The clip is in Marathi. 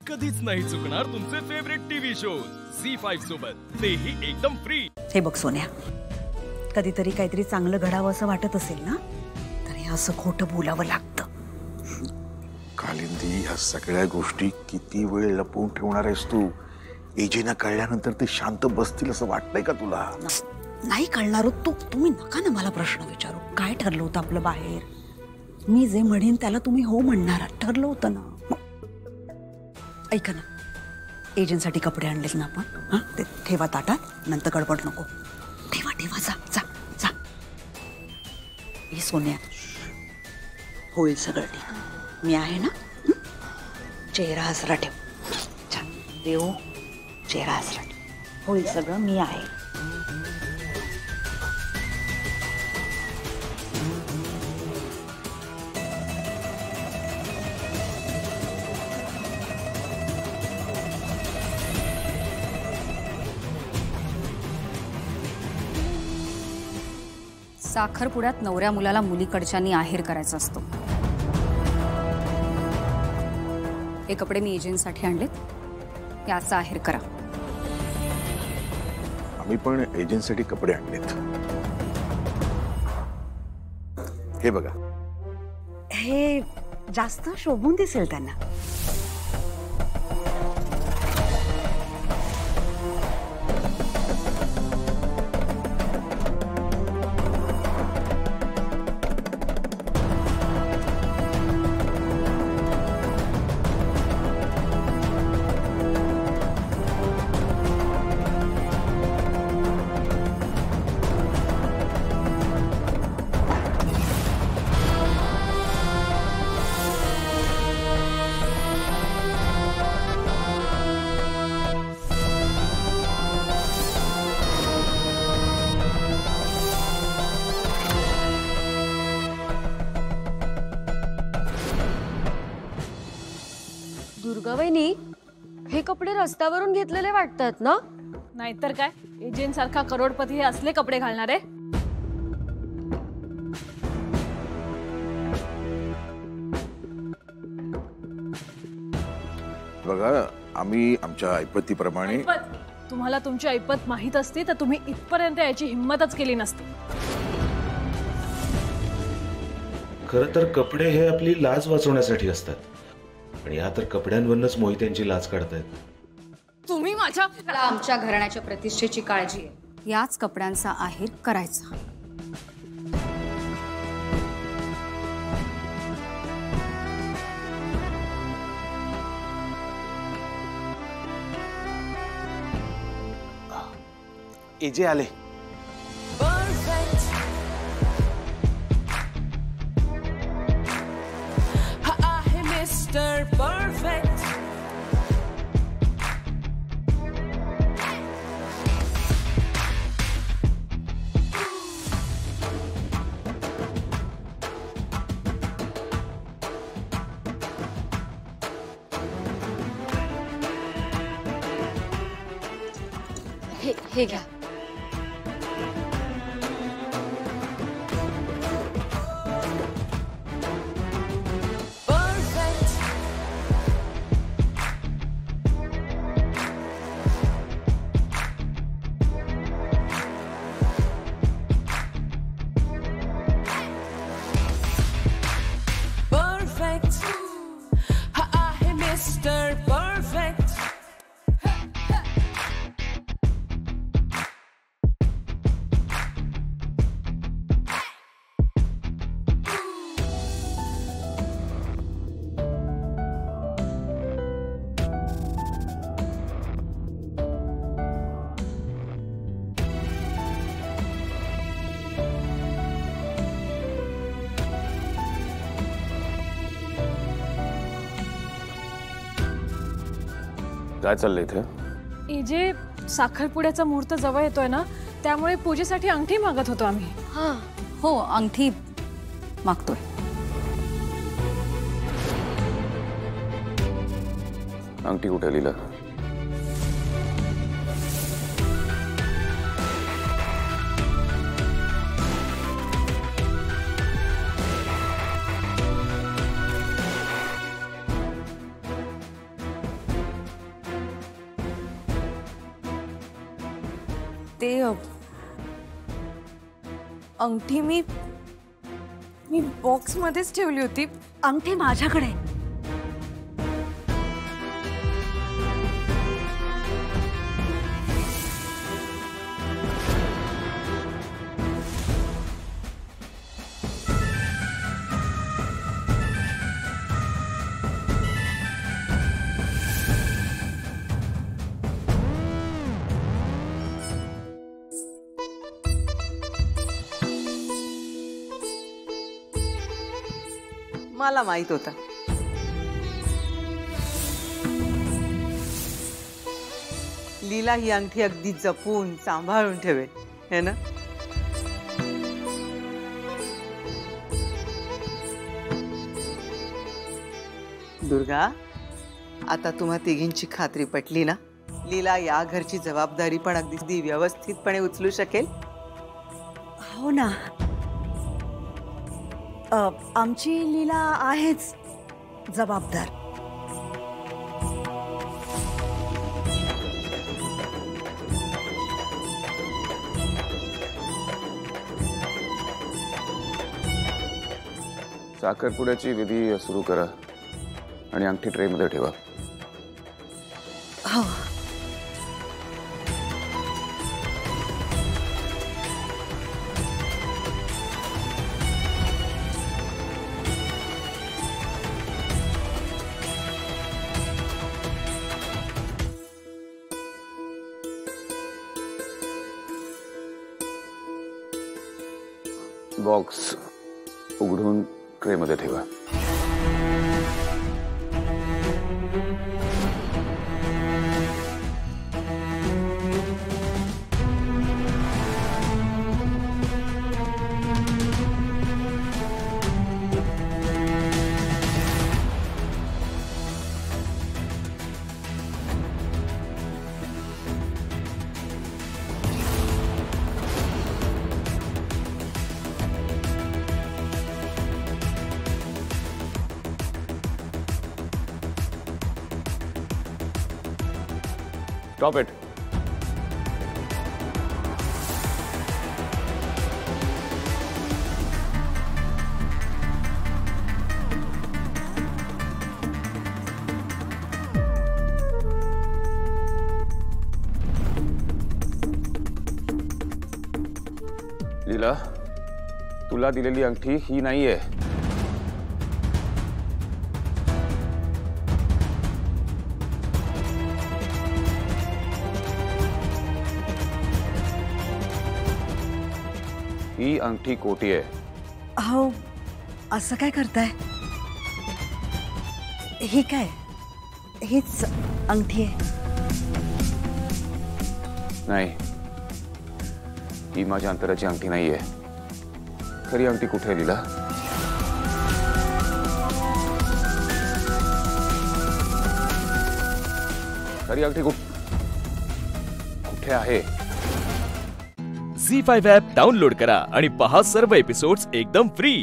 कधीच नाही चुकणार तुमचे फेवरेट टीव्ही शोज झी5 सोबत, तेही एकदम फ्री। हे बघ सोन्या, कधीतरी काहीतरी चांगलं घडावं असं वाटत असेल ना, तर हे असं खोटं बोलावं लागतं। कालिंदी, ह्या सगळ्या गोष्टी किती वेळ लपवून ठेवणार आहेस तू? एजेना कळल्यानंतर ते शांत बसतील असं वाटतंय का तुला? नाही कळणार तुम्ही नका ना मला प्रश्न विचारू। काय ठरलं होतं आपलं बाहेर? मी जे म्हणेन त्याला तुम्ही हो म्हणणार, ठरलं होतं ना। ऐका ना, एजंटसाठी कपडे आणलेत ना आपण, हा ते ठेवा ताटात, नंतर गडबड नको। ठेवा ठेवा, जा जा जा। हे सोन्या, होईल सगळं ठीक, मी आहे ना। चेहरा हसरा ठेव, छान देऊ, चेहरा हसरा ठेव, होईल सगळं, मी आहे। साखरपुड्यात नवऱ्या मुलाला मुलीकडच्यांनी आहेर करायचा असतो। हे कपडे मी एजंटसाठी आणलेत, याचा आहेर करा। आम्ही पण एजंटसाठी कपडे आणलेत, हे बघा। हे जास्त शोभून दिसेल त्यांना। दुर्गाबाईनी हे कपडे रस्त्यावरून घेतलेले वाटतात ना? नाहीतर काय, एजंट सारखा करोडपती हे असले कपडे घालणारे? बघा, आम्ही आमच्या ऐपतीप्रमाणे। तुम्हाला तुमची ऐपत माहित असती तर तुम्ही इथपर्यंत याची हिम्मतच केली नसती। खरं तर कपडे हे आपली लाज वाचवण्यासाठी असतात, पण या तर कपड्यांवरूनच मोहित्यांची लाज काढतायत। तुम्ही माझ्या आमच्या घराण्याच्या प्रतिष्ठेची काळजी आहे, याच कपड्यांचा आहेर करायचा। एजे आले। हे घ्या। काय चाललंय इथे? एजे, साखरपुड्याचा मुहूर्त जवळ येतोय ना, त्यामुळे पूजेसाठी अंगठी मागत होतो आम्ही। हां, हो, अंगठी मागतोय। अंगठी कुठे लिहिलं? ते अंगठी मी बॉक्स मध्येच ठेवली होती. अंगठी माझ्याकडे. मला माहित होता. लीला ही अंगठी अगदी जपून सांभाळून ठेवेल, है ना? दुर्गा, आता तुम्हा तिघींची खात्री पटली ना? लीला या घरची जबाबदारी पण अगदी व्यवस्थितपणे उचलू शकेल. हो ना. आमची लीला आहेच जबाबदार. साखरपुड्याची विधी सुरू करा आणि अंगठी ट्रेमध्ये ठेवा. हो. बॉक्स उघडून ट्रेमध्ये ठेवा. Stop it. लीला, तुला दिलेली अंगठी ही नाहीये. ही अंगठी कोटी आहे. हो, असं काय करताय? ही काय? हीच अंगठी आहे. नाही, ही माझ्या अंतराची अंगठी नाहीये. खरी अंगठी कुठे आहे लीला? खरी अंगठी कुठे आहे? झी5 ॲप डाउनलोड करा आणि पहा सर्व एपिसोड्स एकदम फ्री.